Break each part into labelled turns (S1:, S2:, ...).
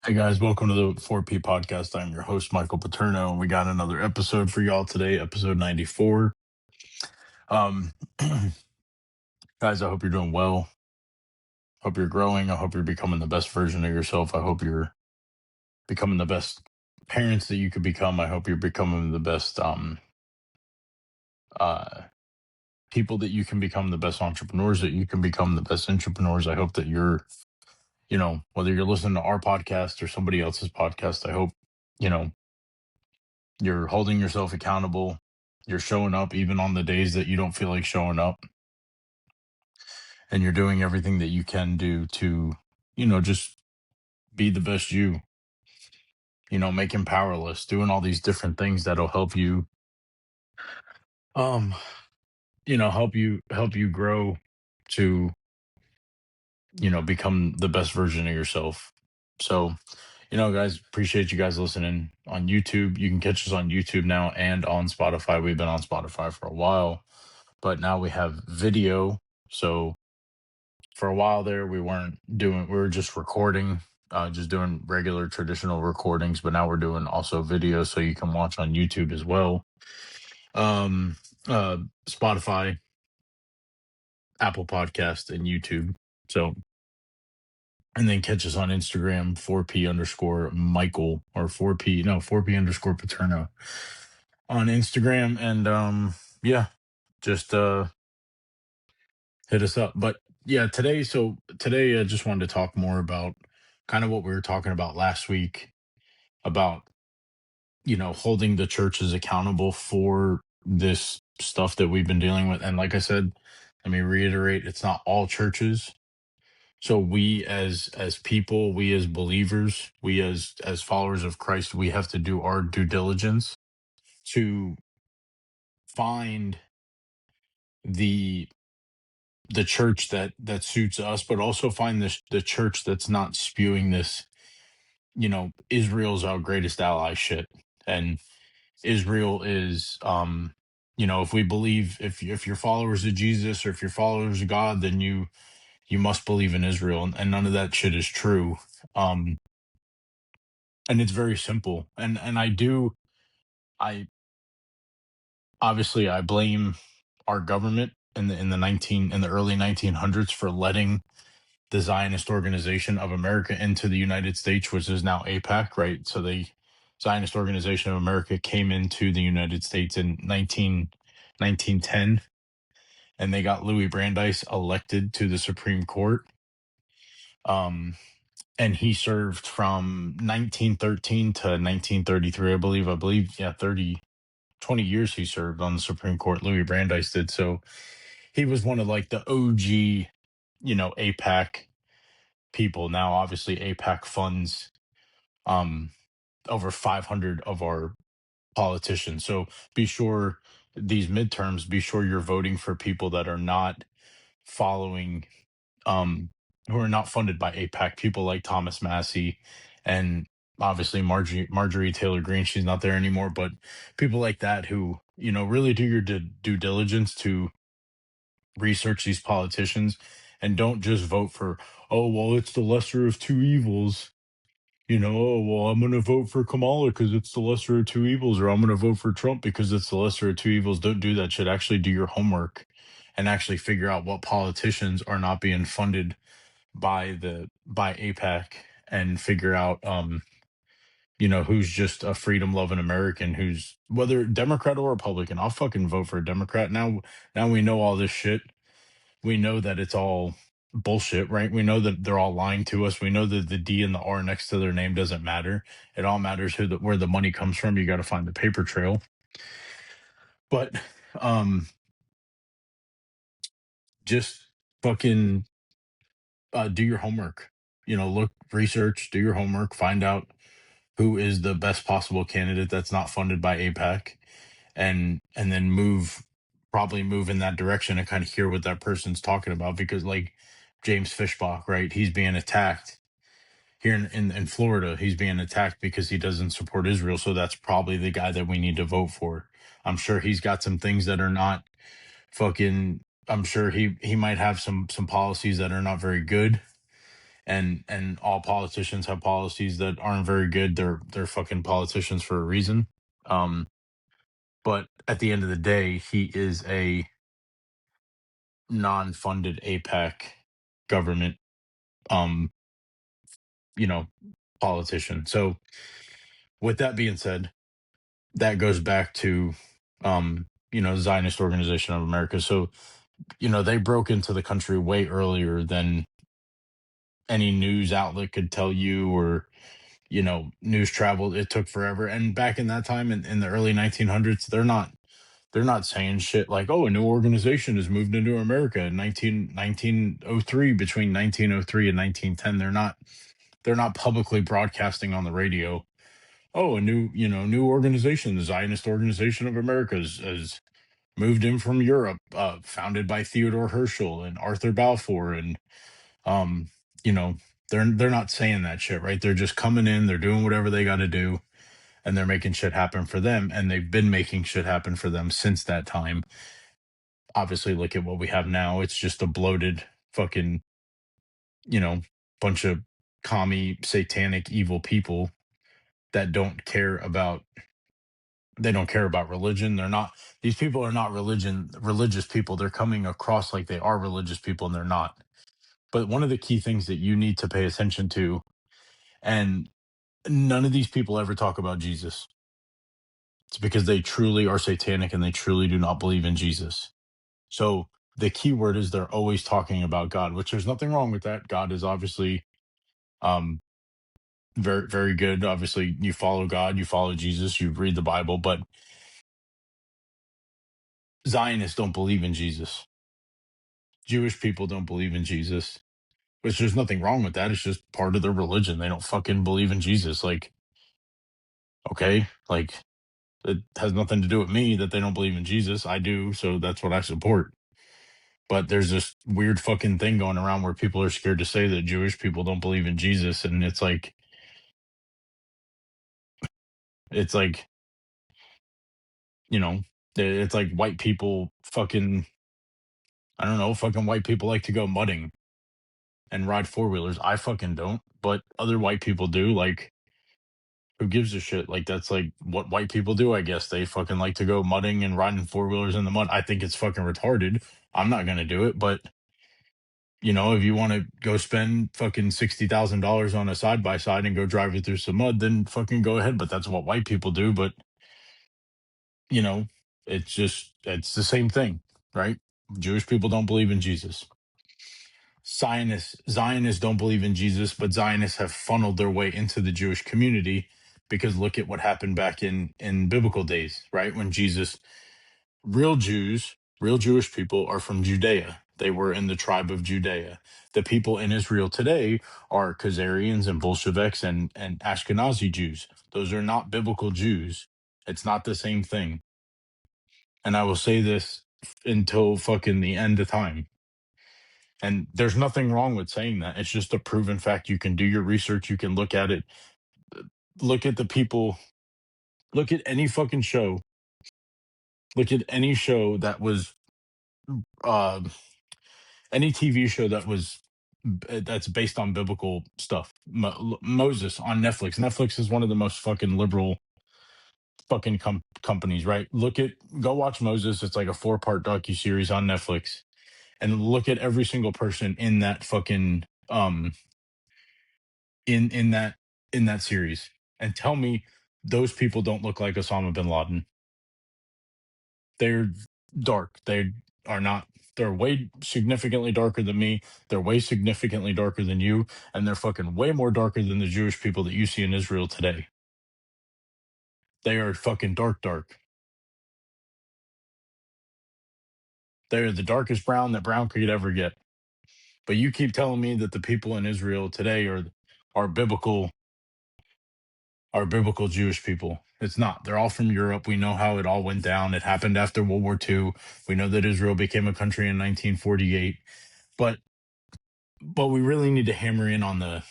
S1: Hey guys, welcome to the 4P podcast. I'm your host, Michael Paterno, and we got another episode for y'all today, episode 94. Um, guys, I hope you're doing well. Hope you're growing. I hope you're becoming the best version of yourself. I hope you're becoming the best parents that you could become. I hope you're becoming the best uh, people that you can become, the best entrepreneurs that you can become, the best entrepreneurs. I hope that you're, whether you're listening to our podcast or somebody else's podcast, I hope, you know, you're holding yourself accountable. You're showing up even on the days that you don't feel like showing up. And you're doing everything that you can do to, just be the best you, make him powerless, doing all these different things that'll help you, um, help you grow to, become the best version of yourself. So, guys, appreciate you guys listening on YouTube. You can catch us on YouTube now and on Spotify. We've been on Spotify for a while, but now we have video. So for a while there, we were just recording, just doing regular traditional recordings, but now we're doing also video so you can watch on YouTube as well. Um, uh, Spotify, Apple Podcast, and YouTube. So, and then catch us on Instagram, 4P underscore Michael or 4P underscore Paterno on Instagram. And yeah, just hit us up. But yeah, today I just wanted to talk more about kind of what we were talking about last week about, holding the churches accountable for this stuff that we've been dealing with. And like I said, let me reiterate, it's not all churches. So we as people, we as believers, we as followers of Christ, we have to do our due diligence to find the the church that suits us, but also find the church that's not spewing this, Israel's our greatest ally shit. And Israel is, if we believe, if you're followers of Jesus or if you're followers of God, then you must believe in Israel, and none of that shit is true. Um, and it's very simple. And I obviously I blame our government in the early 1900s for letting the Zionist Organization of America into the United States, which is now APAC, right? So the Zionist Organization of America came into the United States in 1910, and they got Louis Brandeis elected to the Supreme Court. Um, and he served from 1913 to 1933, I believe, yeah, 20 years he served on the Supreme Court. Louis Brandeis did. So he was one of like the OG, APAC people. Now, obviously, APAC funds um, over 500 of our politicians. So be sure these midterms, be sure you're voting for people that are not following, um, who are not funded by APAC. People like Thomas Massey and obviously Marjorie Taylor Greene. She's not there anymore, but people like that who really do your due diligence to research these politicians and don't just vote for, oh well, it's the lesser of two evils. Oh, well, I'm going to vote for Kamala because it's the lesser of two evils, or I'm going to vote for Trump because it's the lesser of two evils. Don't do that shit. Actually, do your homework and actually figure out what politicians are not being funded by APAC, and figure out, who's just a freedom loving American, who's whether Democrat or Republican. I'll fucking vote for a Democrat. Now we know all this shit. We know that it's all bullshit, right? We know that they're all lying to us. We know that the D and the R next to their name doesn't matter. It all matters where the money comes from. You got to find the paper trail. But um, just fucking do your homework. Look, research, do your homework, find out who is the best possible candidate that's not funded by APAC, and then probably move in that direction and kind of hear what that person's talking about. Because like James Fishbach, right? He's being attacked here in Florida. He's being attacked because he doesn't support Israel. So that's probably the guy that we need to vote for. I'm sure he's got some things that are not fucking. I'm sure he might have some policies that are not very good, and all politicians have policies that aren't very good. They're fucking politicians for a reason. Um, but at the end of the day, he is a non-funded APAC government, um, you know, politician. So with that being said, that goes back to Zionist Organization of America. So, they broke into the country way earlier than any news outlet could tell you, or news traveled. It took forever. And back in that time, in the early 1900s, they're not saying shit like, oh, a new organization has moved into America in 1903. Between 1903 and 1910, they're not publicly broadcasting on the radio, oh, a new organization, the Zionist Organization of America, has moved in from Europe, founded by Theodore Herschel and Arthur Balfour. And um you know they're not saying that shit, right? They're just coming in, they're doing whatever they got to do, and they're making shit happen for them, and they've been making shit happen for them since that time. Obviously, look at what we have now. It's just a bloated fucking, you know bunch of commie, satanic, evil people that don't care about religion. These people are not religious people. They're coming across like they are religious people, and they're not. But one of the key things that you need to pay attention to, and none of these people ever talk about Jesus. It's because they truly are satanic and they truly do not believe in Jesus. So the key word is they're always talking about God, which there's nothing wrong with that. God is obviously um very, very good. Obviously, you follow God, you follow Jesus, you read the Bible, but Zionists don't believe in Jesus. Jewish people don't believe in Jesus, which there's nothing wrong with that. It's just part of their religion. They don't fucking believe in Jesus. Like, okay, like, it has nothing to do with me that they don't believe in Jesus. I do, so that's what I support. But there's this weird fucking thing going around where people are scared to say that Jewish people don't believe in Jesus, and it's like you know, it's like white people fucking, I don't know, fucking white people like to go mudding and ride four wheelers. I fucking don't, but other white people do. Like, who gives a shit? Like, that's like what white people do, I guess. They fucking like to go mudding and riding four wheelers in the mud. I think it's fucking retarded. I'm not gonna do it, but if you want to go spend fucking $60,000 on a side by side and go drive it through some mud, then fucking go ahead. But that's what white people do. But you know, it's the same thing, right? Jewish people don't believe in Jesus. Zionists don't believe in Jesus, but Zionists have funneled their way into the Jewish community, because look at what happened back in biblical days, right? When Jesus, real Jewish people are from Judea. They were in the tribe of Judea. The people in Israel today are Khazarians and Bolsheviks and Ashkenazi Jews. Those are not biblical Jews. It's not the same thing. And I will say this until fucking the end of time. And there's nothing wrong with saying that. It's just a proven fact. You can do your research. You can look at it. Look at the people. Look at any fucking show. Look at any show that was, uh, any TV show that's based on biblical stuff. Moses on Netflix. Netflix is one of the most fucking liberal fucking companies, right? Go watch Moses. It's like a 4-part docu series on Netflix, and look at every single person in that fucking in that series, and tell me those people don't look like Osama bin Laden. They're dark. They are not. They're way significantly darker than me. They're way significantly darker than you, and they're fucking way more darker than the Jewish people that you see in Israel today. They are fucking dark, dark. They're the darkest brown that brown could ever get. But you keep telling me that the people in Israel today are biblical are biblical Jewish people. It's not. They're all from Europe. We know how it all went down. It happened after World War II. We know that Israel became a country in 1948. But we really need to hammer in on the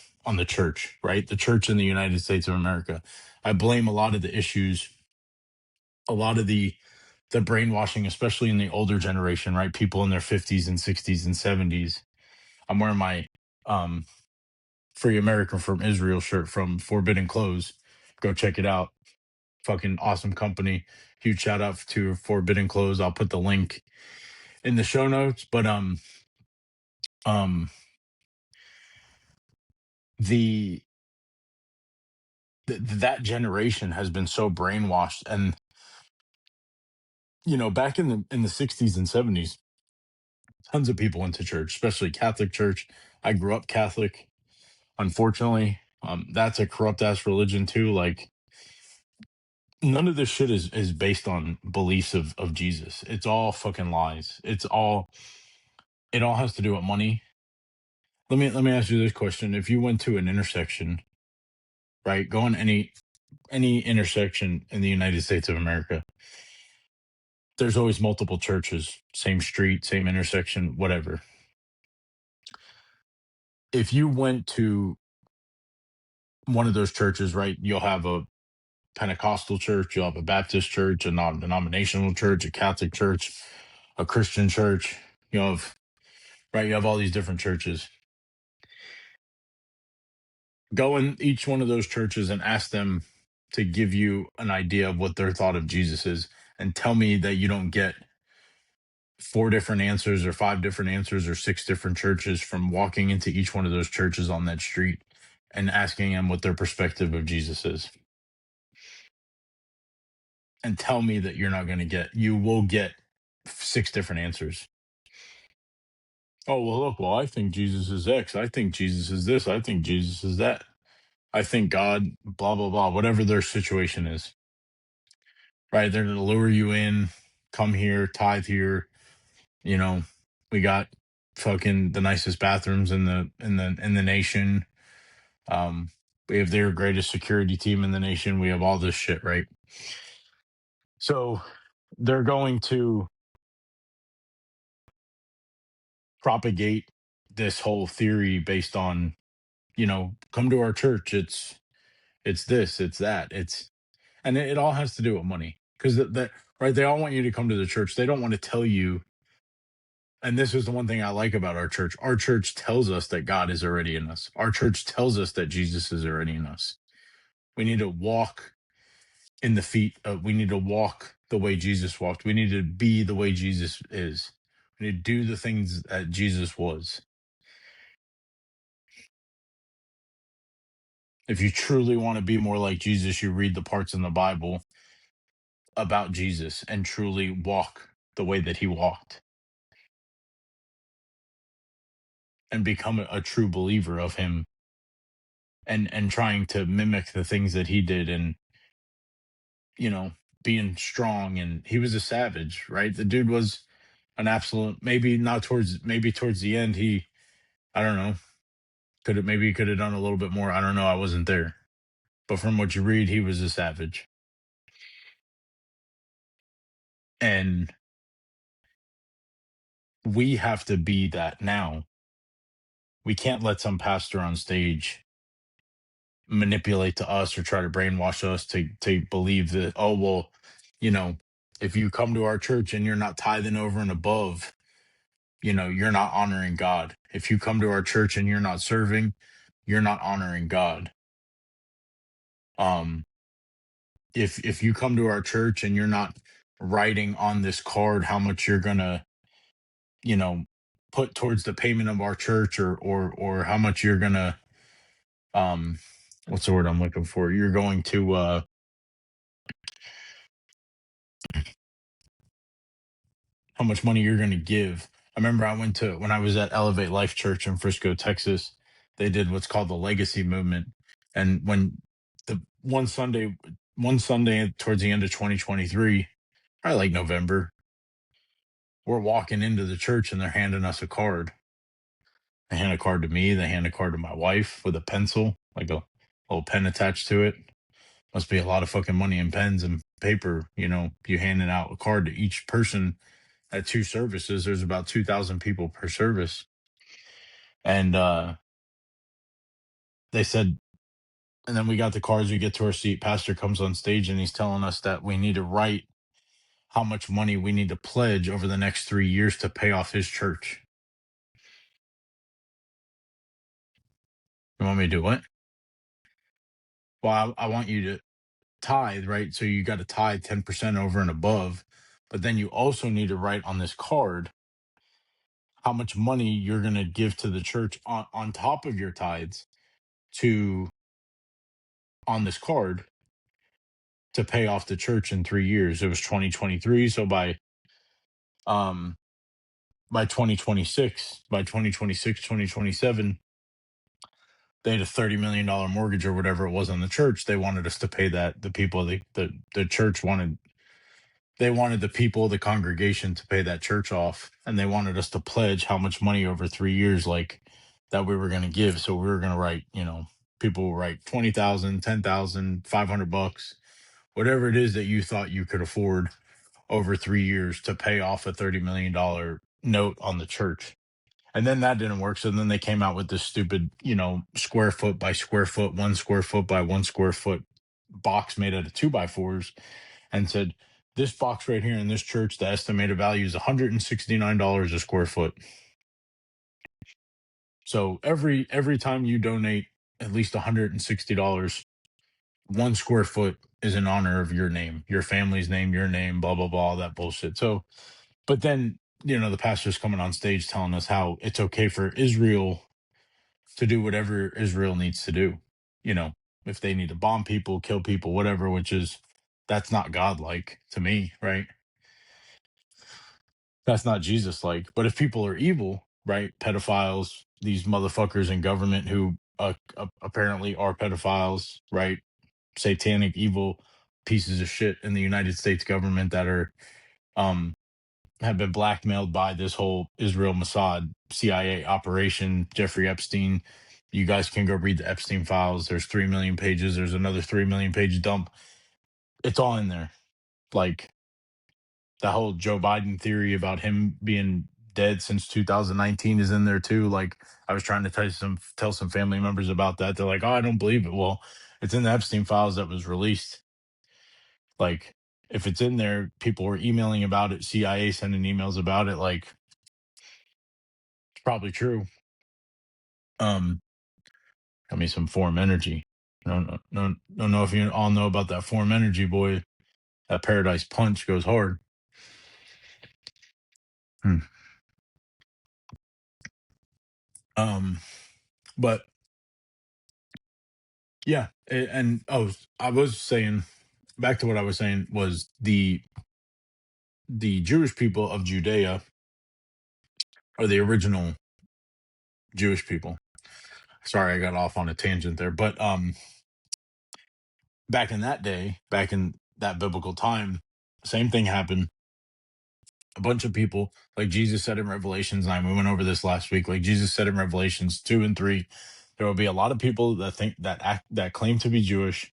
S1: church, right? The church in the United States of America. I blame a lot of the issues, a lot of the brainwashing, especially in the older generation, right? People in their 50s and 60s and 70s. I'm wearing my Free American from Israel shirt from Forbidden Clothes. Go check it out. Fucking awesome company. Huge shout out to Forbidden Clothes. I'll put the link in the show notes. But um the that generation has been so brainwashed. And back in the 60s and 70s, tons of people went to church, especially Catholic church. I grew up Catholic, unfortunately. That's a corrupt ass religion too. Like, none of this shit is based on beliefs of Jesus. It's all fucking lies. It all has to do with money. Let me ask you this question. If you went to an intersection, right? Go on any intersection in the United States of America, there's always multiple churches, same street, same intersection, whatever. If you went to one of those churches, right, you'll have a Pentecostal church, you'll have a Baptist church, a non-denominational church, a Catholic church, a Christian church. You have all these different churches. Go in each one of those churches and ask them to give you an idea of what their thought of Jesus is, and tell me that you don't get four different answers or five different answers or six different churches from walking into each one of those churches on that street and asking them what their perspective of Jesus is. And tell me that you will get six different answers. Oh, well, look, I think Jesus is X. I think Jesus is this. I think Jesus is that. I think God, blah, blah, blah, whatever their situation is. Right? They're going to lure you in, come here, tithe here. You know, we got fucking the nicest bathrooms in the nation. Um, we have their greatest security team in the nation. We have all this shit, right? So they're going to propagate this whole theory based on, come to our church. It's this, it's that, and it all has to do with money, because that right. They all want you to come to the church. They don't want to tell you. And this is the one thing I like about our church. Our church tells us that God is already in us. Our church tells us that Jesus is already in us. We need to walk in the feet of, we need to walk the way Jesus walked. We need to be the way Jesus is. We need to do the things that Jesus was. If you truly want to be more like Jesus, you read the parts in the Bible about Jesus and truly walk the way that he walked and become a true believer of him, and trying to mimic the things that he did, and you know being strong. And he was a savage, right? The dude was an absolute, maybe towards the end, I don't know, maybe he could have done a little bit more. I don't know, I wasn't there. But from what you read, he was a savage. And we have to be that now. We can't let some pastor on stage manipulate to us or try to brainwash us to believe that, oh, well, you know if you come to our church and you're not tithing over and above, you're not honoring God. If you come to our church and you're not serving, you're not honoring God. um if you come to our church and you're not writing on this card how much you're gonna, you know put towards the payment of our church, or how much you're gonna, um what's the word I'm looking for, you're going to, how much money you're going to give. I remember when I was at Elevate Life Church in Frisco, Texas, they did what's called the legacy movement. And when the one Sunday towards the end of 2023, probably like November, we're walking into the church and they're handing us a card. They hand a card to me, they hand a card to my wife with a pencil, like a little pen attached to it. Must be a lot of fucking money in pens and paper. You handing out a card to each person at two services. There's about 2,000 people per service. And they said, and then we got the cards, we get to our seat. Pastor comes on stage and he's telling us that we need to write how much money we need to pledge over the next 3 years to pay off his church. You want me to do what? Well, I want you to tithe, right? So you got to tithe 10% over and above, but then you also need to write on this card how much money you're going to give to the church on top of your tithes to on this card to pay off the church in 3 years. It was 2023. So um by 2026, by 2026, 2027, they had a $30 million mortgage or whatever it was on the church. They wanted us to pay that. The people, the church wanted, they wanted the people, the congregation to pay that church off. And they wanted us to pledge how much money over 3 years, like that we were going to give. So we were going to write, people will write 20,000, 10,000, $500, whatever it is that you thought you could afford over 3 years to pay off a $30 million note on the church. And then that didn't work. So then they came out with this stupid, square foot by square foot, 1 square foot by 1 square foot box made out of 2x4s and said, this box right here in this church, the estimated value is $169 a square foot. So every time you donate at least $160, 1 square foot is in honor of your name, your family's name, your name, blah, blah, blah, all that bullshit. So, but then, the pastor's coming on stage telling us how it's okay for Israel to do whatever Israel needs to do. If they need to bomb people, kill people, whatever, that's not godlike to me, right? That's not Jesus like. But if people are evil, right? Pedophiles, these motherfuckers in government who apparently are pedophiles, right? Satanic, evil pieces of shit in the United States government that are um have been blackmailed by this whole Israel Mossad CIA operation, Jeffrey Epstein. You guys can go read the Epstein files. There's 3 million pages. There's another 3 million page dump. It's all in there. Like the whole Joe Biden theory about him being dead since 2019 is in there too. Like I was trying to tell some family members about that. They're like, "Oh, I don't believe it." Well, it's in the Epstein files that was released. Like if it's in there, people were emailing about it, CIA sending emails about it. Like it's probably true. Got me some Form Energy. Don't know if you all know about that Form Energy, boy. That Paradise Punch goes hard. Hmm. Um, but yeah, and I was saying back to what I was saying was the Jewish people of Judea are the original Jewish people. Sorry, I got off on a tangent there, but back in that day, back in that biblical time, same thing happened. A bunch of people, like Jesus said in Revelations 9, we went over this last week. Like Jesus said in Revelations 2 and 3, there will be a lot of people that think that claim to be Jewish.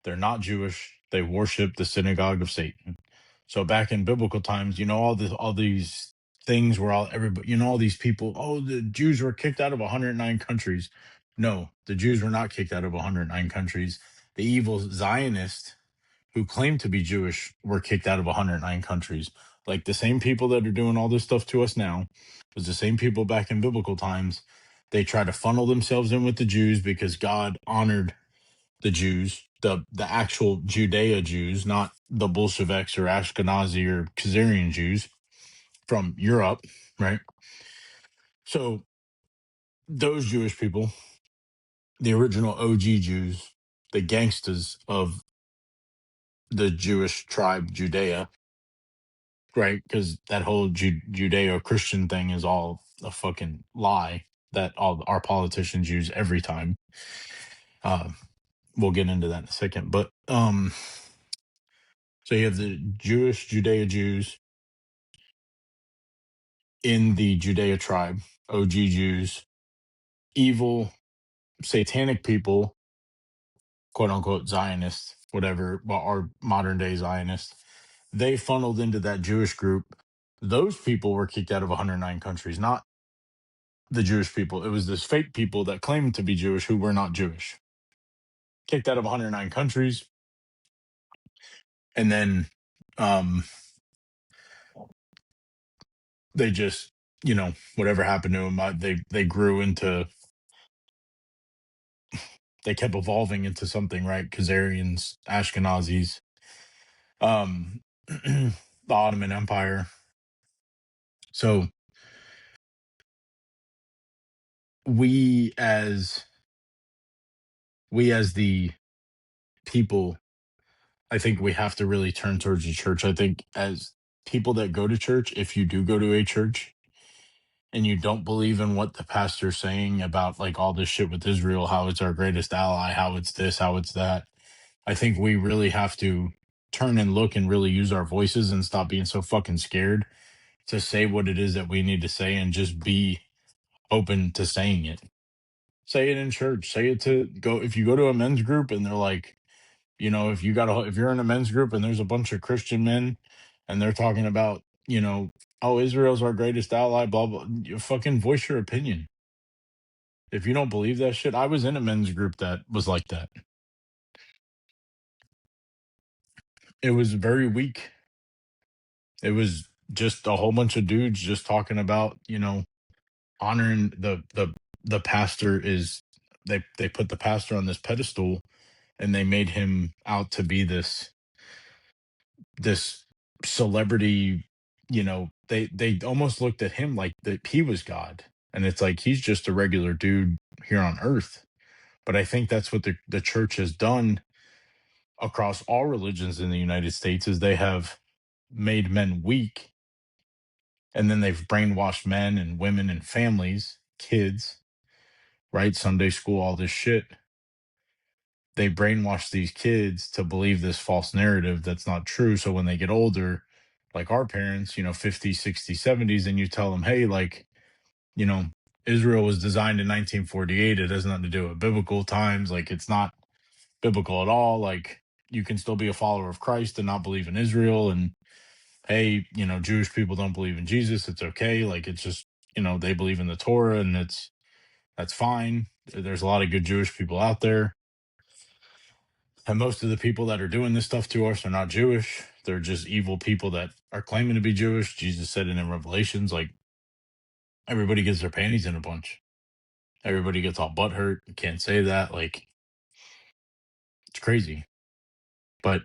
S1: They're not Jewish. They worship the synagogue of Satan. So back in biblical times, all these things were all everybody, all these people, oh, the Jews were kicked out of 109 countries. No, the Jews were not kicked out of 109 countries. The evil Zionists who claim to be Jewish were kicked out of 109 countries. Like the same people that are doing all this stuff to us now was the same people back in biblical times. They try to funnel themselves in with the Jews because God honored the Jews, the actual Judea Jews, not the Bolsheviks or Ashkenazi or Khazarian Jews from Europe, right? So those Jewish people, the original OG Jews, the gangsters of the Jewish tribe Judea, right? Because that whole Judeo-Christian thing is all a fucking lie that all our politicians use every time. Uh, we'll get into that in a second, but so you have the Judea Jews in the Judea tribe, OG Jews, evil satanic people, quote unquote Zionists, whatever, well, are modern day Zionists. They funneled into that Jewish group. Those people were kicked out of 109 countries, not the Jewish people. It was this fake people that claimed to be Jewish who were not Jewish. Kicked out of 109 countries. And then they just, whatever happened to them, they grew into they kept evolving into something, right? Khazarians, Ashkenazis, the Ottoman Empire. So we as we as the people, I think we have to really turn towards the church. I think as people that go to church, if you do go to a church and you don't believe in what the pastor's saying about like all this shit with Israel, how it's our greatest ally, how it's this, how it's that, I think we really have to turn and look and really use our voices and stop being so fucking scared to say what it is that we need to say and just be open to saying it. Say it in church. Say it to go if you go to a men's group and they're like, if you're in a men's group and there's a bunch of Christian men and they're talking about, oh, Israel's our greatest ally, blah blah, you fucking voice your opinion. If you don't believe that shit, I was in a men's group that was like that. It was very weak. It was just a whole bunch of dudes just talking about, honoring the pastor is they put the pastor on this pedestal and they made him out to be this celebrity. They almost looked at him like that he was God, and it's like he's just a regular dude here on earth. But I think that's what the church has done across all religions in the United States is they have made men weak, and then they've brainwashed men and women and families, kids, right? Sunday school, all this shit. They brainwash these kids to believe this false narrative that's not true. So when they get older, like our parents, 50s, 60s, 70s, and you tell them, hey, like, you know, Israel was designed in 1948. It has nothing to do with biblical times. Like, it's not biblical at all. Like, you can still be a follower of Christ and not believe in Israel. And hey, Jewish people don't believe in Jesus. It's okay. Like, it's just, they believe in the Torah and that's fine. There's a lot of good Jewish people out there. And most of the people that are doing this stuff to us are not Jewish. They're just evil people that are claiming to be Jewish. Jesus said it in Revelations, like everybody gets their panties in a bunch. Everybody gets all butthurt. You can't say that. Like it's crazy. But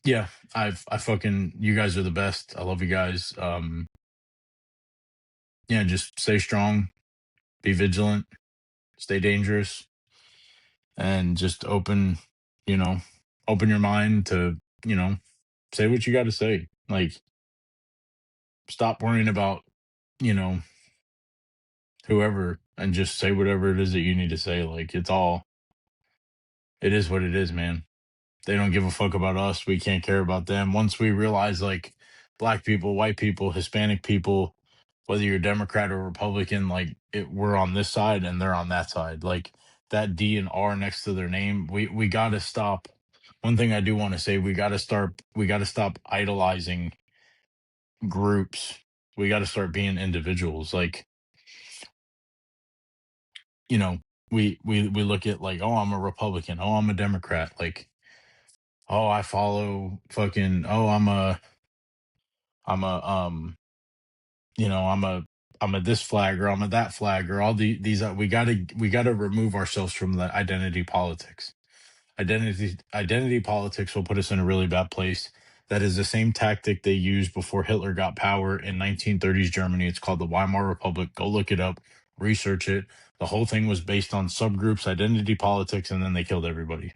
S1: yeah, I fucking you guys are the best. I love you guys. Yeah, just stay strong, be vigilant, stay dangerous, and just you know, open your mind to, say what you got to say. Like stop worrying about, you know, whoever and just say whatever it is that you need to say. Like it is what it is, man. They don't give a fuck about us. We can't care about them. Once we realize like black people, white people, Hispanic people, whether you're Democrat or Republican, like we're on this side and they're on that side. Like that D and R next to their name, we got to stop. One thing I do want to say, we got to stop idolizing groups. We got to start being individuals. Like, you know, we look at like, oh, I'm a Republican, oh, I'm a Democrat, like, oh, I follow fucking, oh, I'm a I'm a this flag or I'm a that flag or all these we gotta remove ourselves from the identity politics. Identity politics will put us in a really bad place. That is the same tactic they used before Hitler got power in 1930s Germany. It's called the Weimar Republic. Go look it up, research it. The whole thing was based on subgroups, identity politics, and then they killed everybody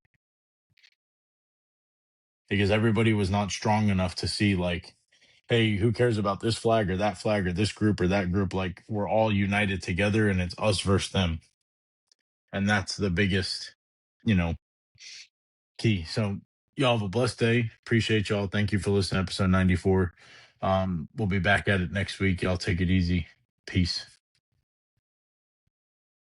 S1: because everybody was not strong enough to see like, hey, who cares about this flag or this group or that group? Like we're all united together and it's us versus them. And that's the biggest, you know, key. So y'all have a blessed day. Appreciate y'all. Thank you for listening to episode 94. We'll be back at it next week. Y'all take it easy. Peace.